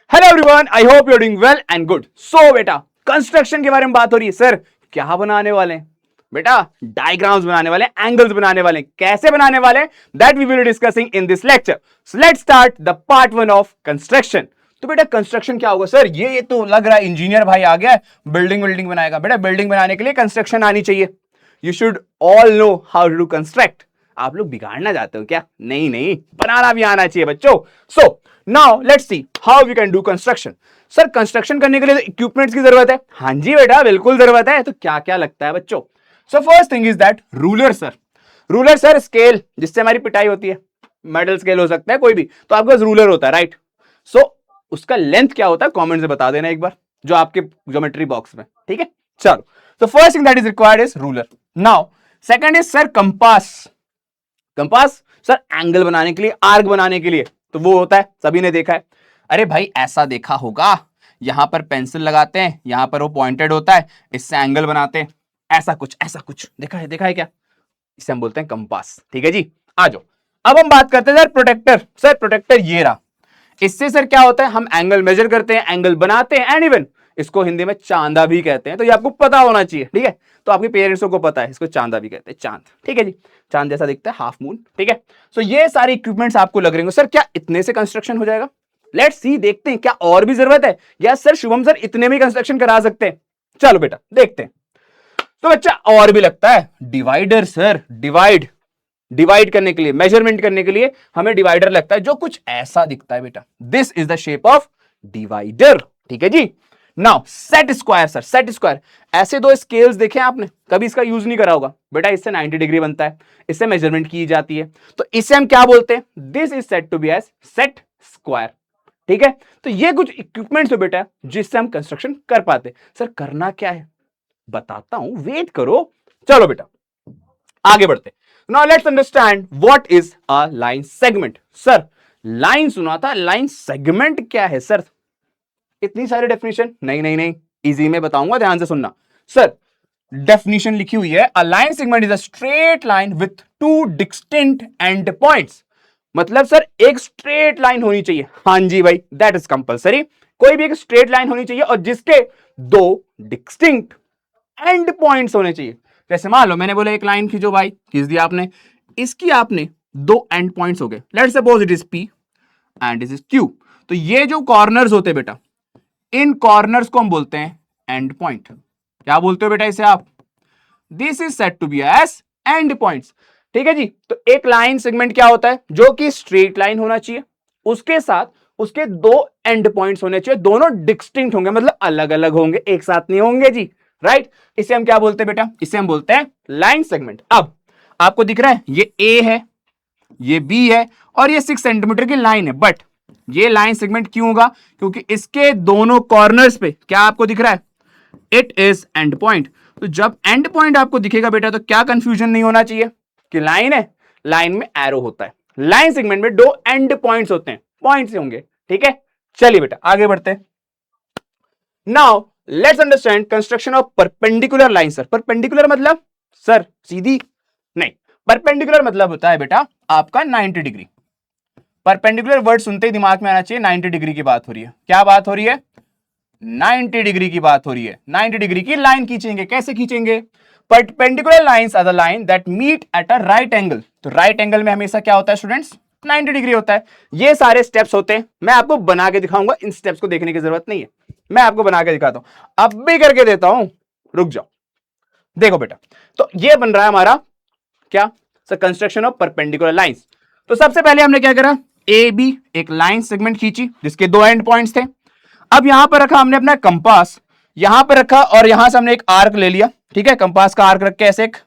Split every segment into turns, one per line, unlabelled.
Hello everyone, I hope you are doing well and good. So बेटा, construction के बारे में बात हो रही है। सर क्या बनाने वाले हैं बेटा? डायग्राम्स बनाने वाले, एंगल्स बनाने वाले। कैसे बनाने वाले, that we will discussing in this lecture. So let's start the part 1 of construction. तो बेटा कंस्ट्रक्शन क्या होगा? सर ये तो लग रहा है इंजीनियर भाई आ गया, बिल्डिंग बनाएगा। बेटा बिल्डिंग बनाने के लिए कंस्ट्रक्शन आनी चाहिए। You should all know how to construct. आप लोग बिगाड़ना चाहते हो क्या? नहीं नहीं, बनाना भी आना चाहिए बच्चों। So now let's see how we can do construction. Sir construction करने के लिए इक्विपमेंट्स की जरूरत है। हाँ जी बेटा, बिल्कुल जरूरत है। तो क्या क्या लगता है बच्चों? So first thing is that ruler. Sir ruler sir scale जिससे हमारी पिटाई होती है। मेटल स्केल हो सकता है कोई भी, तो आपके पास रूलर होता है, राइट? सो उसका लेंथ क्या होता है कमेंट से बता देना एक बार, जो आपके ज्योमेट्री बॉक्स में। ठीक है, चलो। तो first thing that is required is ruler. Now second is sir compass. Compass sir angle बनाने के लिए, आर्क बनाने के लिए तो वो होता है, सभी ने देखा है। अरे भाई ऐसा देखा होगा, यहां पर पेंसिल लगाते हैं, यहां पर वो पॉइंटेड होता है, इससे एंगल बनाते हैं। ऐसा कुछ देखा है क्या? इसे हम बोलते हैं कंपास। ठीक है जी, आ जाओ। अब हम बात करते हैं सर प्रोटेक्टर। सर प्रोटेक्टर ये रहा। इससे सर क्या होता है, हम एंगल मेजर करते हैं, एंगल बनाते हैं, एंड इवन इसको हिंदी में चांदा भी कहते हैं। तो ये आपको पता होना चाहिए, ठीक है? तो आपके पेरेंट्स को पता है, इसको चांदा भी कहते हैं, चांद। ठीक है जी, चांद जैसा दिखता है, हाफ मून। ठीक है, सो ये सारे इक्विपमेंट्स आपको लग रहे हैं। सर क्या इतने से कंस्ट्रक्शन हो जाएगा? लेट्स सी, देखते हैं क्या और भी जरूरत है, या सर शुभम सर इतने में कंस्ट्रक्शन करा सकते हैं? चलो बेटा देखते हैं। तो बच्चा और भी लगता है डिवाइडर। सर डिवाइड करने के लिए, मेजरमेंट करने के लिए हमें डिवाइडर लगता है, जो कुछ ऐसा दिखता है बेटा। This is the shape of divider. ठीक है जी। Now set square. Sir set square, ऐसे दो स्केल्स देखे आपने, कभी इसका यूज नहीं करा होगा बेटा। इससे 90 डिग्री बनता है, इससे मेजरमेंट की जाती है। तो इसे हम क्या बोलते हैं? This is set to be as set square. ठीक है, तो ये कुछ इक्विपमेंट्स है बेटा जिससे हम कंस्ट्रक्शन कर पाते। सर करना क्या है बताता हूं, वेट करो। चलो बेटा आगे बढ़ते। Now let's understand what is a line segment. Sir line सुना था, लाइन सेगमेंट क्या है? सर इतनी सारी डेफिनेशन, नहीं, इजी में बताऊंगा, ध्यान से सुनना। सर डेफिनेशन लिखी हुई है, अ line segment is a straight line with two distinct and points. मतलब सर एक स्ट्रेट लाइन होनी चाहिए। हाँ जी भाई, दैट इज कंपलसरी। कोई भी एक स्ट्रेट लाइन होनी चाहिए और जिसके दो डिस्टिंक्ट एंड पॉइंट्स होने चाहिए। जैसे मान लो मैंने बोला एक लाइन खींचो भाई, खींच दिया आपने, इसकी आपने दो एंड पॉइंट्स हो गए। Let's suppose it is P and it is Q. तो ये जो कॉर्नर्स होते हैं बेटा, इन कॉर्नर्स को हम बोलते हैं एंड पॉइंट। क्या बोलते हो बेटा इसे आप? This is set to be as end points. ठीक है जी। तो एक लाइन सेगमेंट क्या होता है? जो कि स्ट्रेट लाइन होना चाहिए, उसके साथ उसके दो एंड पॉइंट्स होने चाहिए, दोनों डिस्टिंक्ट होंगे, मतलब अलग अलग होंगे, एक साथ नहीं होंगे जी, राइट? इसे हम क्या बोलते हैं बेटा? इसे हम बोलते हैं लाइन सेगमेंट। अब आपको दिख रहा है ये ए है, ये बी है, और ये 6 सेंटीमीटर की लाइन है। बट ये लाइन सेगमेंट क्यों होगा? क्योंकि इसके दोनों कॉर्नर्स पे क्या आपको दिख रहा है? It is and point. तो जब एंड पॉइंट आपको दिखेगा बेटा, तो क्या कंफ्यूजन नहीं होना चाहिए कि लाइन है, लाइन में एरो होता है। लाइन सेगमेंट में दो एंड पॉइंट्स होते हैं, पॉइंट्स होंगे। ठीक है, चलिए बेटा आगे बढ़ते हैं। Now let's understand construction of perpendicular line. Sir perpendicular मतलब सर सीधी नहीं, परपेंडिकुलर मतलब होता है बेटा आपका 90 डिग्री। परपेंडिकुलर वर्ड सुनते ही दिमाग में आना चाहिए 90 डिग्री की बात हो रही है। क्या बात हो रही है? 90 डिग्री की बात हो रही है। 90 डिग्री की लाइन खींचेंगे। कैसे खींचेंगे? Perpendicular lines are the line that meet at a right angle. तो राइट एंगल में हमेशा क्या होता है स्टूडेंट्स? 90 डिग्री होता है। ये सारे स्टेप्स होते हैं, मैं आपको बना के दिखाऊंगा, इन स्टेप्स को देखने की जरूरत नहीं है, मैं आपको बना के दिखाता हूं, अब भी करके देता हूं, रुक जाओ। देखो बेटा, तो ये बन रहा है हमारा क्या? Sir construction of perpendicular lines. तो सबसे पहले हमने क्या करा? ए बी एक लाइन सेगमेंट खींची जिसके दो एंड पॉइंट्स थे। अब यहां पर रखा हमने अपना कंपास, यहां पर रखा और यहां से हमने एक आर्क ले लिया। ठीक है, कंपास का आर्क रख के ऐसे एक,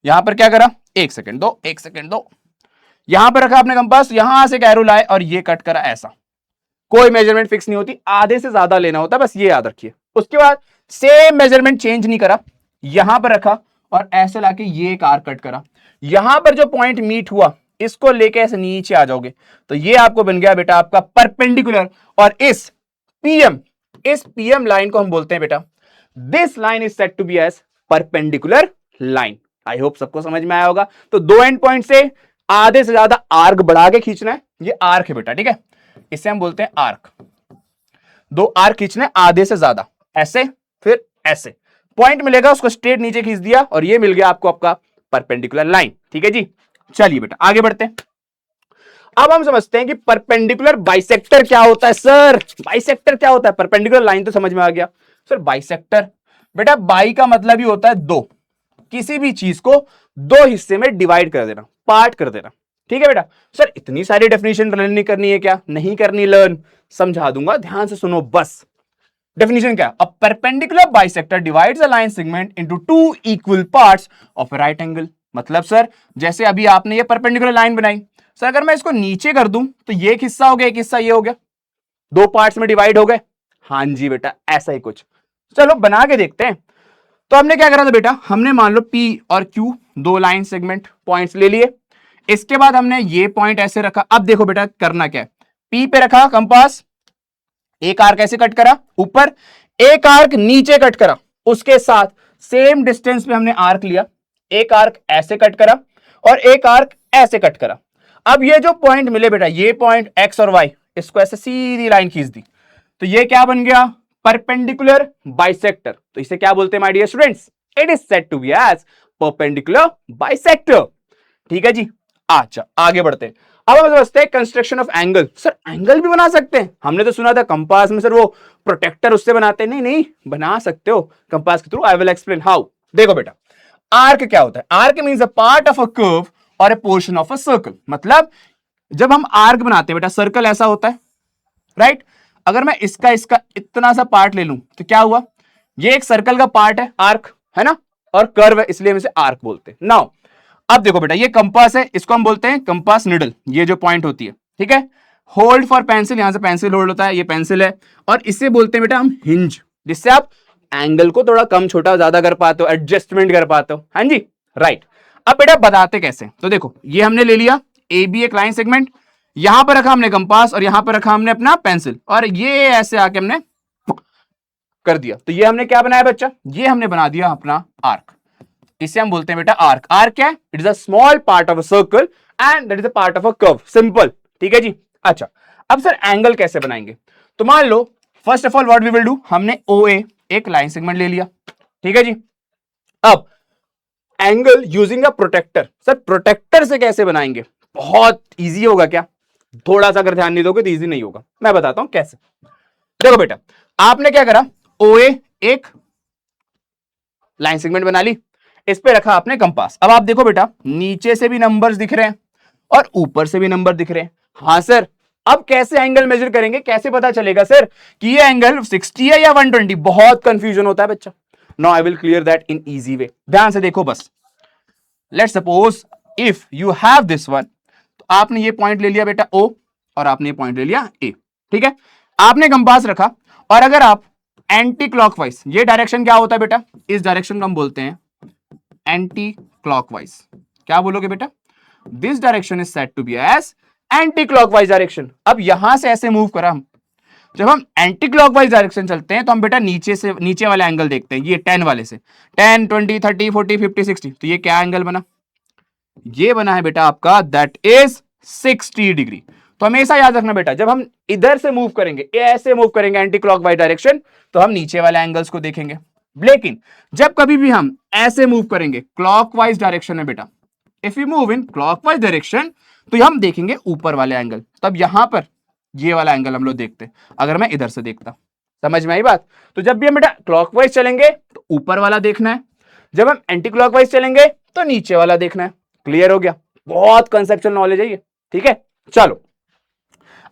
यहां पर क्या करा? एक सेकंड दो, यहां पर रखा आपने कंपास, यहां से एक एरो लाए और ये कट करा ऐसा। कोई मेजरमेंट फिक्स नहीं होती, आधे से ज्यादा लेना होता है, बस ये याद रखिए। उसके बाद सेम मेजरमेंट चेंज नहीं करा, यहां पर रखा और ऐसे लाके ये एक आर्क कट करा। यहां पर जो पॉइंट मीट हुआ, इसको लेके ऐसे नीचे आ जाओगे, तो ये आपको बन गया बेटा आपका परपेंडिकुलर। और इस पीएम लाइन को हम बोलते हैं बेटा, this line is set to be as perpendicular line. I hope सबको समझ में आया होगा। तो दो एंड पॉइंट से आधे से ज्यादा आर्क बढ़ा के खींचना है, ये आर्क है बेटा। ठीक है, इसे हम बोलते हैं आर्क। दो आर्क खींचने आधे से ज्यादा, ऐसे फिर ऐसे, पॉइंट मिलेगा उसको स्ट्रेट नीचे खींच दिया और ये मिल गया आपको आपका परपेंडिकुलर लाइन। ठीक है जी, चलिए बेटा आगे बढ़ते हैं। अब हम समझते हैं कि परपेंडिकुलर बाइसेक्टर क्या होता है। सर बाइसेक्टर क्या होता है? परपेंडिकुलर लाइन तो समझ में आ गया सर। बाइसेक्टर बेटा, बाई का मतलब ही होता है दो, किसी भी चीज को दो हिस्से में डिवाइड कर देना, पार्ट कर देना। ठीक है बेटा। सर इतनी सारी डेफिनेशन लर्न नहीं करनी है क्या? नहीं करनी लर्न, समझा दूंगा, ध्यान से सुनो बस। डेफिनेशन क्या? A perpendicular bisector divides a line segment into two equal parts of a right angle. मतलब सर जैसे अभी आपने ये परपेंडिकुलर लाइन बनाई, सर अगर मैं इसको नीचे कर दूं तो ये एक हिस्सा हो गया, एक हिस्सा ये हो गया, दो पार्ट्स में डिवाइड हो गए। हाँ जी बेटा, ऐसा ही कुछ। चलो बना के देखते हैं। तो हमने क्या करा था बेटा, हमने मान लो P और Q दो लाइन सेगमेंट पॉइंट्स ले लिए। इसके बाद हमने ये पॉइंट ऐसे रखा। अब देखो बेटा करना क्या है, P पे रखा कंपास, एक आर्क ऐसे कट करा ऊपर, एक आर्क नीचे कट करा, उसके साथ सेम डिस्टेंस पे हमने आर्क लिया, एक आर्क ऐसे कट करा और एक आर्क ऐसे कट करा। अब ये जो पॉइंट मिले बेटा, ये पॉइंट X और Y, इसको ऐसे सीधी लाइन खींच दी, तो ये क्या बन गया? Perpendicular bisector. तो इसे क्या बोलते हैं my dear students? It is said to be as perpendicular bisector. ठीक है जी, अच्छा आगे बढ़ते हैं। अब हम समझते हैं construction of angle. Sir angle भी बना सकते हैं? हमने तो सुना था कंपास में सर वो प्रोटेक्टर उससे बनाते हैं। नहीं नहीं, बना सकते हो कंपास के थ्रू। I will explain how. देखो बेटा, आर्क क्या होता है? Arc means a part of a curve और a portion of a circle. मतलब जब हम आर्क बनाते हैं बेटा, सर्कल ऐसा होता है, राइट? अगर मैं इसका इसका इतना सा पार्ट ले लूं तो क्या हुआ? ये एक सर्कल का पार्ट है, आर्क है ना, और कर्व है, इसलिए हम इसे आर्क बोलते हैं। नाउ अब देखो बेटा, ये कंपास है, इसको हम बोलते हैं कंपास निडल, ये जो पॉइंट होती है। ठीक है, होल्ड फॉर पेंसिल, यहां से पेंसिल होल्ड होता है, ये पेंसिल है, और इसे बोलते हैं बेटा हम हिंज, जिससे आप एंगल को थोड़ा कम छोटा ज्यादा कर पाते हो, एडजस्टमेंट कर पाते हो। हाँ जी, राइट। अब बेटा बताते कैसे, तो देखो ये हमने ले लिया ए बी एक लाइन सेगमेंट, यहां पर रखा हमने कंपास और यहां पर रखा हमने अपना पेंसिल, और ये ऐसे आके हमने कर दिया, तो ये हमने क्या बनाया बच्चा? ये हमने बना दिया अपना आर्क। इसे हम बोलते हैं बेटा आर्क। आर्क क्या है? It is a small part of a circle and that is a part of a curve. Simple. ठीक है जी। अच्छा अब सर एंगल कैसे बनाएंगे? तो मान लो first of all what we will do, हमने OA एक लाइन सेगमेंट ले लिया। ठीक है जी। अब angle using a protractor. Sir protractor से कैसे बनाएंगे? बहुत इजी होगा क्या? थोड़ा सा अगर ध्यान नहीं दोगे तो इजी नहीं होगा, मैं बताता हूं कैसे। देखो बेटा, आपने क्या करा, OA एक लाइन सेगमेंट बना ली, इस पे रखा आपने कंपास। अब आप देखो बेटा, नीचे से भी नंबर्स दिख रहे हैं और ऊपर से भी नंबर दिख रहे हैं। हाँ सर, अब कैसे एंगल मेजर करेंगे? कैसे पता चलेगा सर कि ये एंगल 60 है या 120? बहुत कंफ्यूजन होता है बच्चा। Now I will clear that in easy way. ध्यान से देखो बस। Let's suppose if you have this one, तो आपने ये पॉइंट ले लिया बेटा O और आपने ये पॉइंट ले लिया A। ठीक है, आपने कंपास रखा, और अगर आप एंटी क्लॉकवाइज, ये डायरेक्शन क्या होता है बेटा? इस डायरेक्शन को हम बोलते हैं एंटी क्लॉकवाइज। क्या बोलोगे बेटा? This direction is said to be as anti clockwise direction. अब यहां से ऐसे मूव करा हम, जब हम एंटी क्लॉकवाइज डायरेक्शन चलते हैं तो हम बेटा नीचे से नीचे वाला एंगल देखते हैं, ये 10 वाले से, 10 20 30 40 50 60, तो ये क्या एंगल बना? ये बना है बेटा आपका दैट इज 60 डिग्री। तो हमेशा याद रखना बेटा, जब हम इधर से मूव करेंगे, ऐसे मूव करेंगे एंटी क्लॉकवाइज डायरेक्शन, तो हम नीचे वाले एंगल्स को देखेंगे। लेकिन जब कभी भी हम ऐसे मूव करेंगे क्लॉकवाइज डायरेक्शन में बेटा, if you move in clockwise direction, तो हम देखेंगे ऊपर वाले एंगल। तब यहां पर ये वाला एंगल हम लोग देखते, अगर मैं इधर से देखता। समझ में आई बात? तो जब भी हम बेटा क्लॉकवाइज चलेंगे तो ऊपर वाला देखना है, जब हम एंटी क्लॉकवाइज चलेंगे तो नीचे वाला देखना है। क्लियर हो गया? बहुत कंसेप्चुअल नॉलेज है ये। ठीक है, चलो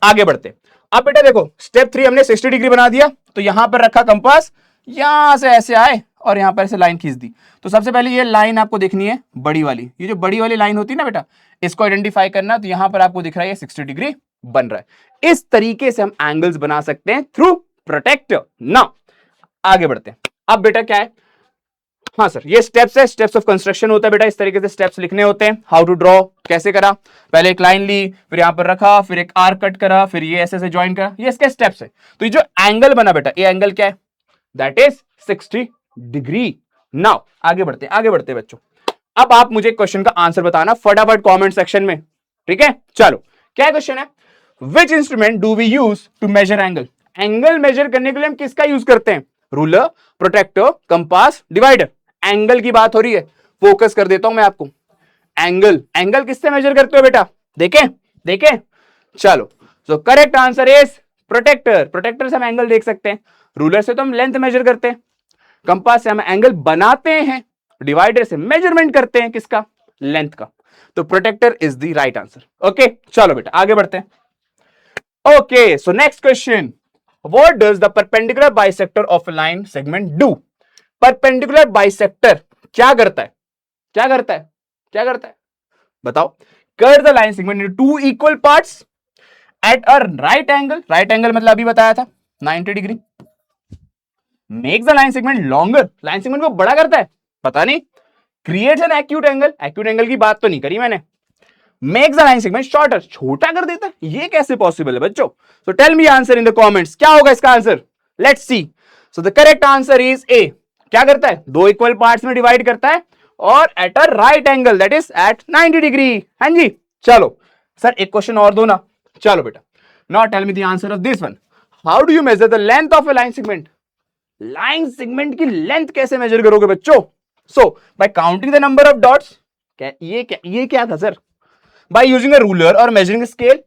आगे बढ़ते। अब बेटा देखो, स्टेप 3 हमने 60 डिग्री बना दिया, तो यहां पर रखा कंपास, यहां से ऐसे आए और यहां पर ऐसे लाइन खींच दी। तो सबसे पहले ये लाइन आपको देखनी है बड़ी वाली, ये जो बड़ी वाली लाइन होती है ना बेटा, इसको आइडेंटिफाई करना। तो यहां पर आपको दिख रहा है 60 डिग्री बन रहा है। इस तरीके से हम एंगल्स बना सकते हैं थ्रू प्रोटेक्टर। नाउ आगे बढ़ते हैं। अब बेटा क्या है, हाँ सर ये स्टेप्स है, स्टेप्स ऑफ कंस्ट्रक्शन होता है बेटा, इस तरीके से स्टेप्स लिखने होते हैं। हाउ टू ड्रॉ, कैसे करा, पहले एक लाइन ली, फिर यहां पर रखा, फिर एक आर्क कट करा, फिर ये ऐसे से ज्वाइन करा, ये इसके स्टेप्स है। तो ये जो एंगल बना बेटा, ये एंगल क्या है? That is 60 degree. नाउ आगे बढ़ते हैं, आगे बढ़ते हैं बच्चों। अब आप मुझे क्वेश्चन का आंसर बताना फटाफट कमेंट सेक्शन में। ठीक है, चलो क्या क्वेश्चन है? Which instrument do we use to measure angle? Angle measure करने के लिए हम किसका यूज करते हैं? Ruler, protractor, compass, divider. Angle की बात हो रही है, फोकस कर देता हूं मैं आपको। एंगल, एंगल किससे मेजर करते हो बेटा? देखें देखें, चलो। So correct answer is protector. Protector से हम एंगल देख सकते हैं, रूलर से तो हम लेंथ मेजर करते हैं, कंपास से हम एंगल बनाते हैं, डिवाइडर से मेजरमेंट करते हैं किसका? लेंथ का। तो protector is the right answer. Okay, चलो बेटा आगे बढ़ते हैं। Okay, so next question, what does the perpendicular bisector of a line segment do? Perpendicular bisector क्या करता है? क्या करता है? क्या करता है? बताओ। Cut the line segment into two equal parts at a right angle. Right angle मतलब अभी बताया था 90 degree. Make the line segment longer, line segment को बड़ा करता है, पता नहीं। Creates an acute angle, acute angle की बात तो नहीं करी मैंने। Makes the line segment shorter, छोटा कर देता है, ये कैसे पॉसिबल है बच्चों? So tell me answer in the comments, क्या होगा इसका answer? Let's see. So the correct answer is a. क्या करता है? दो इक्वल पार्ट्स में डिवाइड करता है और at a right angle, that is at 90 degree. हाँ जी, चलो सर एक क्वेश्चन और दो ना। चलो बेटा, now tell me the answer of this one. How do you measure the length of a line segment? Line segment की लेंथ कैसे मेजर करोगे बच्चों? So by counting the number of dots. ये क्या था sir? By using a ruler और measuring scale,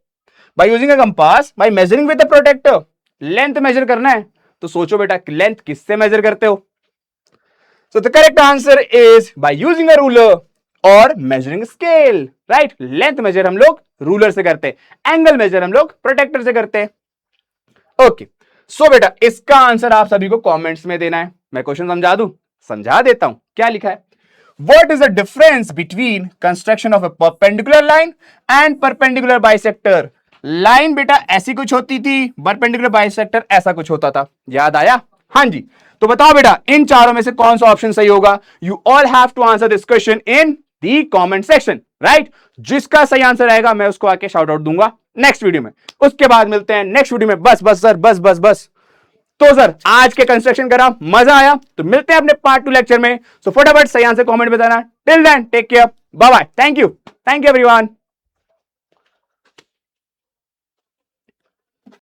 by using a compass, by measuring with a protractor. Length measure करना है तो सोचो बेटा लेंथ किससे मेजर करते हो? So the correct answer is by using a ruler और measuring scale, right. Length measure हम लोग रूलर से करते हैं, एंगल मेजर हम लोग प्रोटेक्टर से करते हैं। ओके, सो बेटा इसका आंसर आप सभी को कमेंट्स में देना है। मैं क्वेश्चन समझा दूं? समझा देता हूं। क्या लिखा है? What is the difference between construction of a perpendicular line and perpendicular bisector? Line बेटा ऐसी कुछ होती थी, परपेंडिकुलर बाइसेक्टर ऐसा कुछ होता था, याद आया? हाँ जी, तो बताओ बेटा इन चारों में से कौन सा ऑप्शन सही होगा? You all have to answer this question in the comment section, right. जिसका सही आंसर आएगा मैं उसको आके शाउट आउट दूंगा नेक्स्ट वीडियो में। उसके बाद मिलते हैं नेक्स्ट वीडियो में। बस बस सर, बस बस बस। तो सर आज के कंस्ट्रक्शन करा, मजा आया? तो मिलते हैं अपने पार्ट 2 लेक्चर में। सो फटाफट सही आंसर कमेंट में बताना। Till then take care, bye bye, thank you everyone.